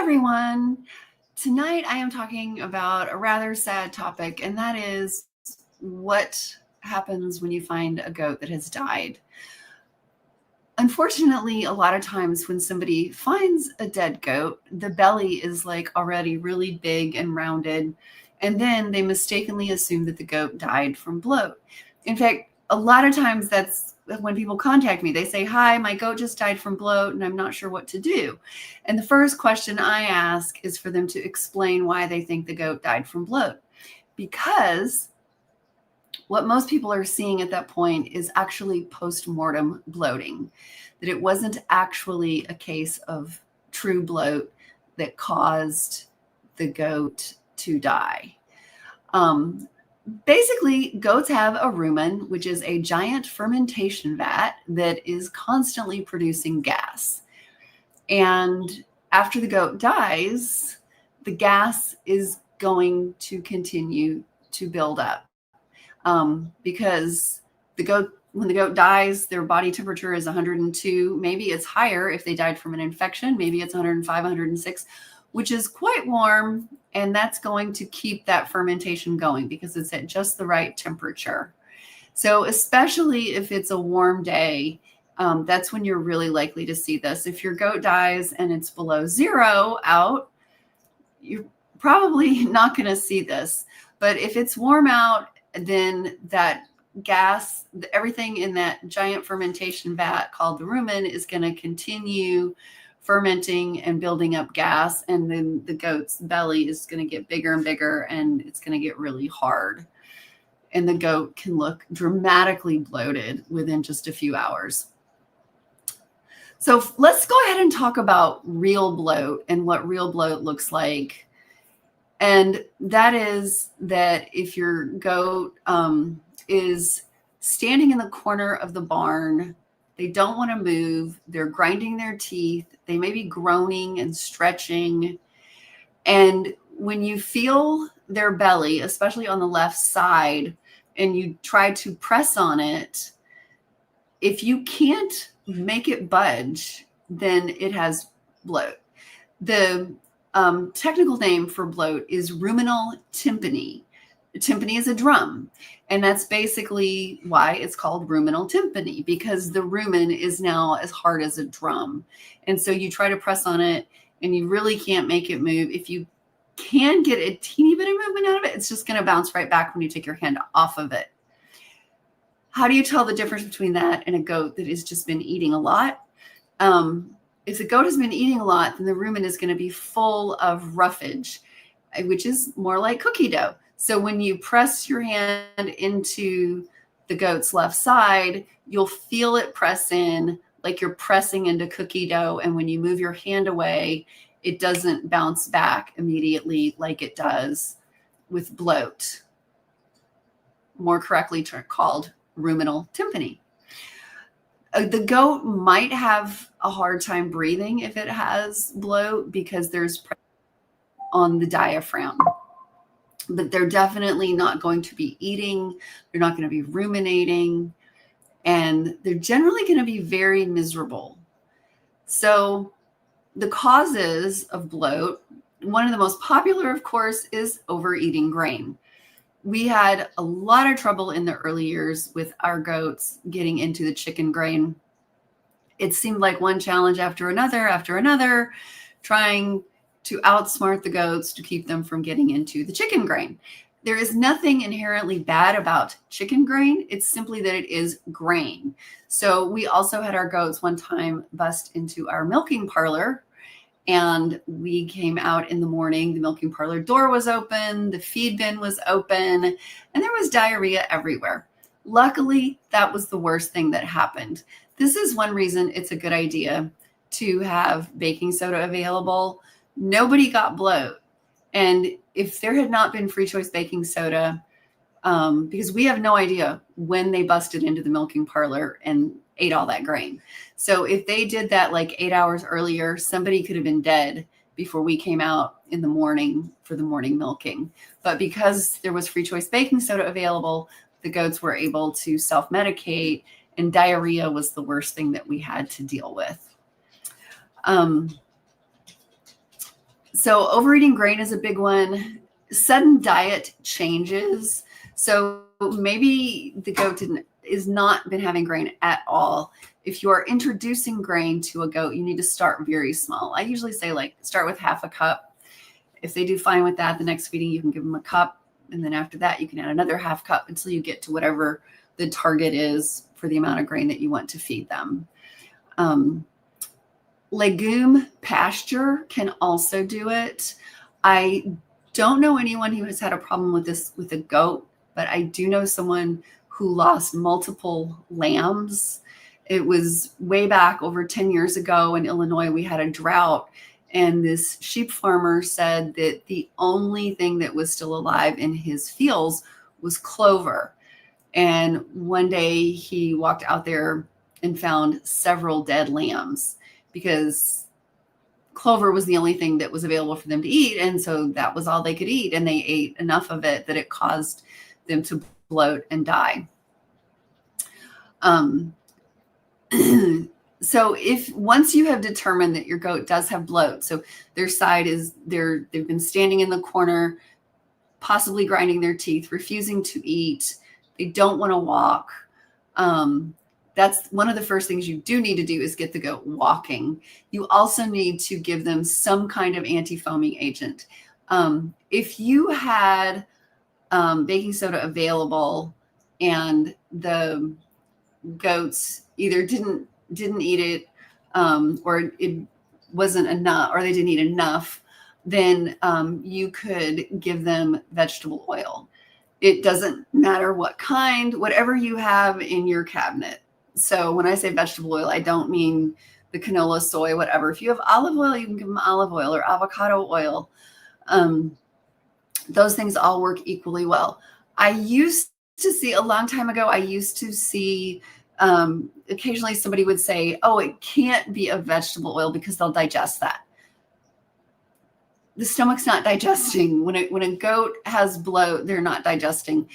everyone. Tonight I am talking about a rather sad topic, and that is what happens when you find a goat that has died. Unfortunately, a lot of times when somebody finds a dead goat, the belly is like already really big and rounded, and then they mistakenly assume that the goat died from bloat. In fact, a lot of times that's when people contact me. They say, "Hi, my goat just died from bloat and I'm not sure what to do." And the first question I ask is for them to explain why they think the goat died from bloat. Because what most people are seeing at that point is actually post-mortem bloating, that it wasn't actually a case of true bloat that caused the goat to die. Basically, goats have a rumen, which is a giant fermentation vat that is constantly producing gas. And after the goat dies, the gas is going to continue to build up. Because when the goat dies, their body temperature is 102. Maybe it's higher if they died from an infection. Maybe it's 105, 106, which is quite warm. And that's going to keep that fermentation going because it's at just the right temperature. So especially if it's a warm day, that's when you're really likely to see this. If your goat dies and it's below 0 out, you're probably not going to see this. But if it's warm out, then that gas, everything in that giant fermentation vat called the rumen is going to continue fermenting and building up gas. And then the goat's belly is going to get bigger and bigger, and it's going to get really hard. And the goat can look dramatically bloated within just a few hours. So let's go ahead and talk about real bloat and what real bloat looks like. And that is that if your goat is standing in the corner of the barn, they don't want to move, they're grinding their teeth, they may be groaning and stretching. And when you feel their belly, especially on the left side, and you try to press on it, if you can't make it budge, then it has bloat. The technical name for bloat is ruminal tympany. Tympany is a drum, and that's basically why it's called ruminal tympany, because the rumen is now as hard as a drum. And so you try to press on it and you really can't make it move. If you can get a teeny bit of movement out of it, it's just going to bounce right back when you take your hand off of it. How do you tell the difference between that and a goat that has just been eating a lot? If the goat has been eating a lot, then the rumen is going to be full of roughage, which is more like cookie dough. So when you press your hand into the goat's left side, you'll feel it press in like you're pressing into cookie dough. And when you move your hand away, it doesn't bounce back immediately like it does with bloat, more correctly called ruminal tympany. The goat might have a hard time breathing if it has bloat because there's pressure on the diaphragm. But they're definitely not going to be eating. They're not going to be ruminating. And they're generally going to be very miserable. So the causes of bloat, one of the most popular, of course, is overeating grain. We had a lot of trouble in the early years with our goats getting into the chicken grain. It seemed like one challenge after another, trying to outsmart the goats to keep them from getting into the chicken grain. There is nothing inherently bad about chicken grain. It's simply that it is grain. So we also had our goats one time bust into our milking parlor. And we came out in the morning, the milking parlor door was open, the feed bin was open, and there was diarrhea everywhere. Luckily, that was the worst thing that happened. This is one reason it's a good idea to have baking soda available. Nobody got bloat. And if there had not been free choice baking soda, because we have no idea when they busted into the milking parlor and ate all that grain. So if they did that like 8 hours earlier, somebody could have been dead before we came out in the morning for the morning milking. But because there was free choice baking soda available, the goats were able to self-medicate, and diarrhea was the worst thing that we had to deal with. So overeating grain is a big one. Sudden diet changes. So maybe the goat is not been having grain at all. If you are introducing grain to a goat, you need to start very small. I usually say like start with half a cup. If they do fine with that, the next feeding you can give them a cup. And then after that, you can add another half cup until you get to whatever the target is for the amount of grain that you want to feed them. Legume pasture can also do it. I don't know anyone who has had a problem with this with a goat, but I do know someone who lost multiple lambs. It was way back over 10 years ago in Illinois. We had a drought, and this sheep farmer said that the only thing that was still alive in his fields was clover. And one day he walked out there and found several dead lambs because clover was the only thing that was available for them to eat. And so that was all they could eat. And they ate enough of it that it caused them to bloat and die. So if once you have determined that your goat does have bloat, so their side is they've been standing in the corner, possibly grinding their teeth, refusing to eat, they don't want to walk. That's one of the first things you do need to do is get the goat walking. You also need to give them some kind of anti-foaming agent. If you had baking soda available and the goats either didn't eat it or it wasn't enough, or they didn't eat enough, then you could give them vegetable oil. It doesn't matter what kind, whatever you have in your cabinet. So when I say vegetable oil, I don't mean the canola, soy, whatever. If you have olive oil, you can give them olive oil or avocado oil. Those things all work equally well. I used to see a long time ago, occasionally somebody would say, oh, it can't be a vegetable oil because they'll digest that. The stomach's not digesting. When a goat has bloat, they're not digesting,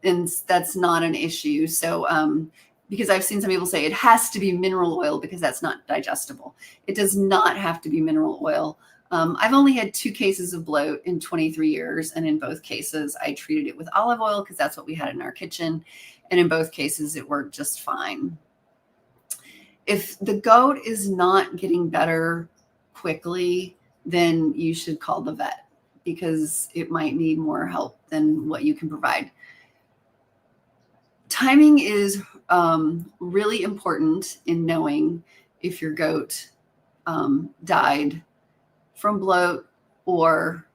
and that's not an issue. So because I've seen some people say it has to be mineral oil because that's not digestible. It does not have to be mineral oil. I've only had 2 cases of bloat in 23 years, and in both cases I treated it with olive oil because that's what we had in our kitchen, and in both cases it worked just fine. If the goat is not getting better quickly, then you should call the vet because it might need more help than what you can provide. Timing is really important in knowing if your goat died from bloat or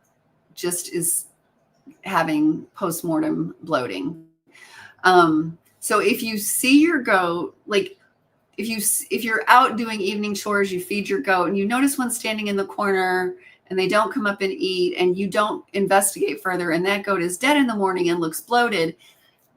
just is having post-mortem bloating. So if you see your goat, like if you're out doing evening chores, you feed your goat and you notice one standing in the corner and they don't come up and eat and you don't investigate further and that goat is dead in the morning and looks bloated,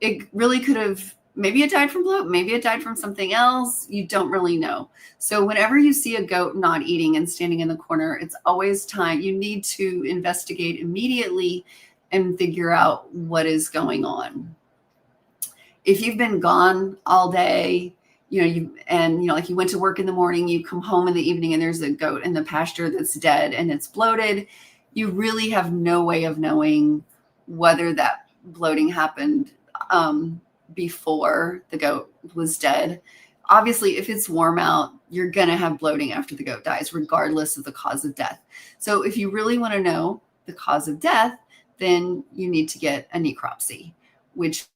it really could have, maybe it died from bloat, maybe it died from something else. You don't really know. So whenever you see a goat not eating and standing in the corner, it's always time. You need to investigate immediately and figure out what is going on. If you've been gone all day, like you went to work in the morning, you come home in the evening and there's a goat in the pasture that's dead and it's bloated, you really have no way of knowing whether that bloating happened before the goat was dead. Obviously, if it's warm out, you're going to have bloating after the goat dies, regardless of the cause of death. So if you really want to know the cause of death, then you need to get a necropsy, which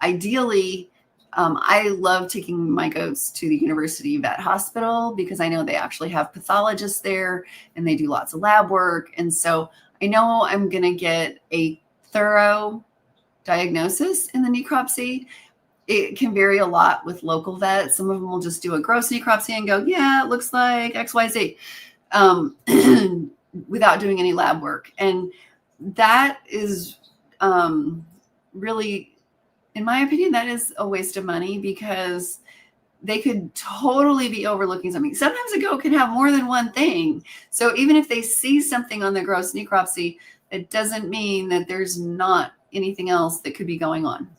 ideally, I love taking my goats to the University Vet Hospital because I know they actually have pathologists there and they do lots of lab work. And so I know I'm going to get a thorough diagnosis in the necropsy. It can vary a lot with local vets. Some of them will just do a gross necropsy and go, yeah, it looks like XYZ, without doing any lab work. And that is really, in my opinion, that is a waste of money because they could totally be overlooking something. Sometimes a goat can have more than one thing. So even if they see something on the gross necropsy, it doesn't mean that there's not anything else that could be going on.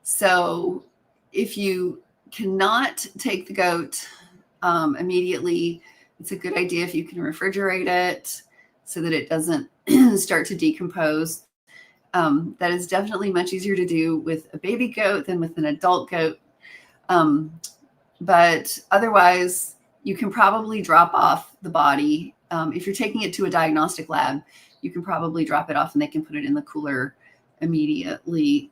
So if you cannot take the goat immediately, It's a good idea if you can refrigerate it so that it doesn't start to decompose. That is definitely much easier to do with a baby goat than with an adult goat. But otherwise, you can probably drop off the body. If you're taking it to a diagnostic lab, you can probably drop it off and they can put it in the cooler immediately.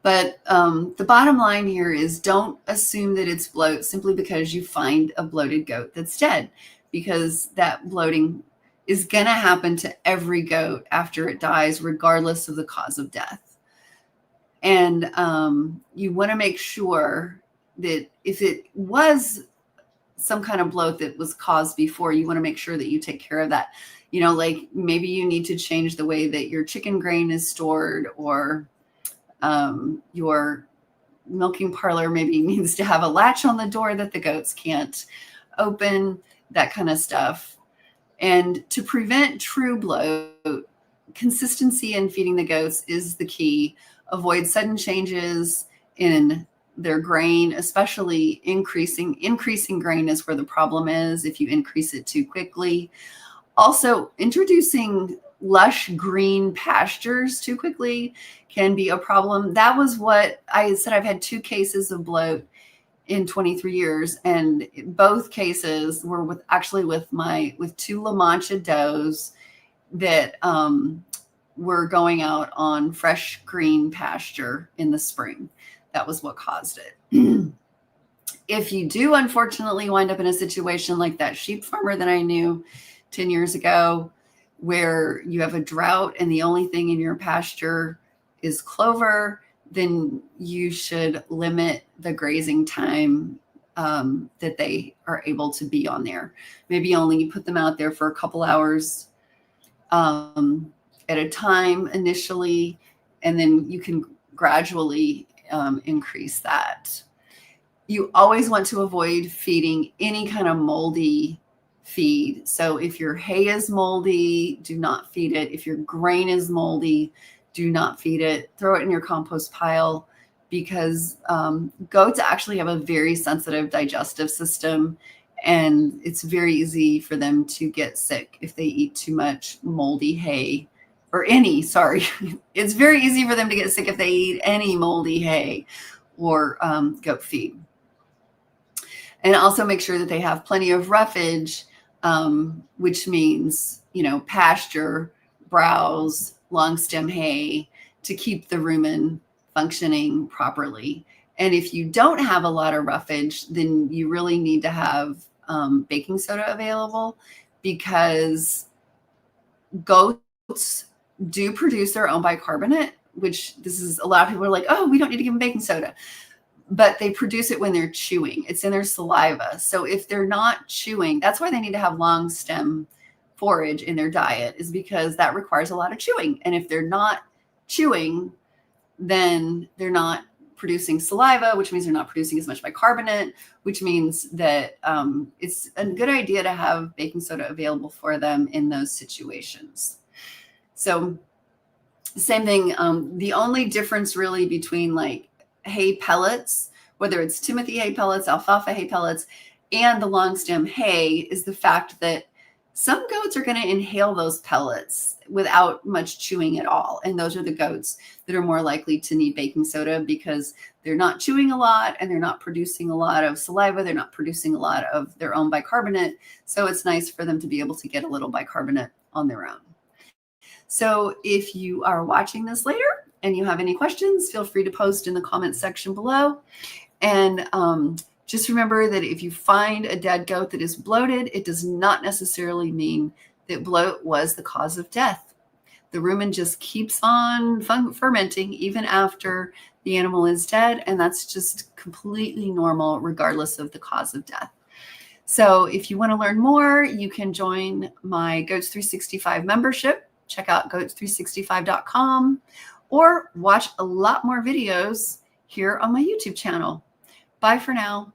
But the bottom line here is don't assume that it's bloat simply because you find a bloated goat that's dead, because that bloating is going to happen to every goat after it dies, regardless of the cause of death. And you want to make sure that if it was some kind of bloat that was caused before, you want to make sure that you take care of that. You know, like maybe you need to change the way that your chicken grain is stored, or your milking parlor maybe needs to have a latch on the door that the goats can't open, that kind of stuff. And to prevent true bloat, consistency in feeding the goats is the key. Avoid sudden changes in their grain, especially increasing grain is where the problem is if you increase it too quickly. Also, introducing lush green pastures too quickly can be a problem. That was what I said. I've had 2 cases of bloat in 23 years, and both cases were with 2 La Mancha does that were going out on fresh green pasture in the spring. That was what caused it. If you do unfortunately wind up in a situation like that sheep farmer that I knew 10 years ago, where you have a drought and the only thing in your pasture is clover, then you should limit the grazing time that they are able to be on there. Maybe only put them out there for a couple hours at a time initially, and then you can gradually increase that. You always want to avoid feeding any kind of moldy feed. So if your hay is moldy, do not feed it. If your grain is moldy, do not feed it. Throw it in your compost pile, because goats actually have a very sensitive digestive system, and it's very easy for them to get sick if they eat too much moldy hay, or it's very easy for them to get sick if they eat any moldy hay or goat feed. And also make sure that they have plenty of roughage, which means, pasture, browse, long stem hay, to keep the rumen functioning properly. And if you don't have a lot of roughage, then you really need to have baking soda available, because goats do produce their own bicarbonate, which a lot of people are like, oh, we don't need to give them baking soda. But they produce it when they're chewing. It's in their saliva. So if they're not chewing, that's why they need to have long stem forage in their diet, is because that requires a lot of chewing. And if they're not chewing, then they're not producing saliva, which means they're not producing as much bicarbonate, which means that it's a good idea to have baking soda available for them in those situations. So same thing. The only difference really between like hay pellets, whether it's Timothy hay pellets, alfalfa hay pellets, and the long stem hay, is the fact that some goats are going to inhale those pellets without much chewing at all. And those are the goats that are more likely to need baking soda, because they're not chewing a lot and they're not producing a lot of saliva. They're not producing a lot of their own bicarbonate. So it's nice for them to be able to get a little bicarbonate on their own. So if you are watching this later and you have any questions, feel free to post in the comments section below. And just remember that if you find a dead goat that is bloated, it does not necessarily mean that bloat was the cause of death. The rumen just keeps on fermenting even after the animal is dead, and that's just completely normal regardless of the cause of death. So if you want to learn more, you can join my Goats 365 membership. Check out goats365.com, or watch a lot more videos here on my YouTube channel. Bye for now.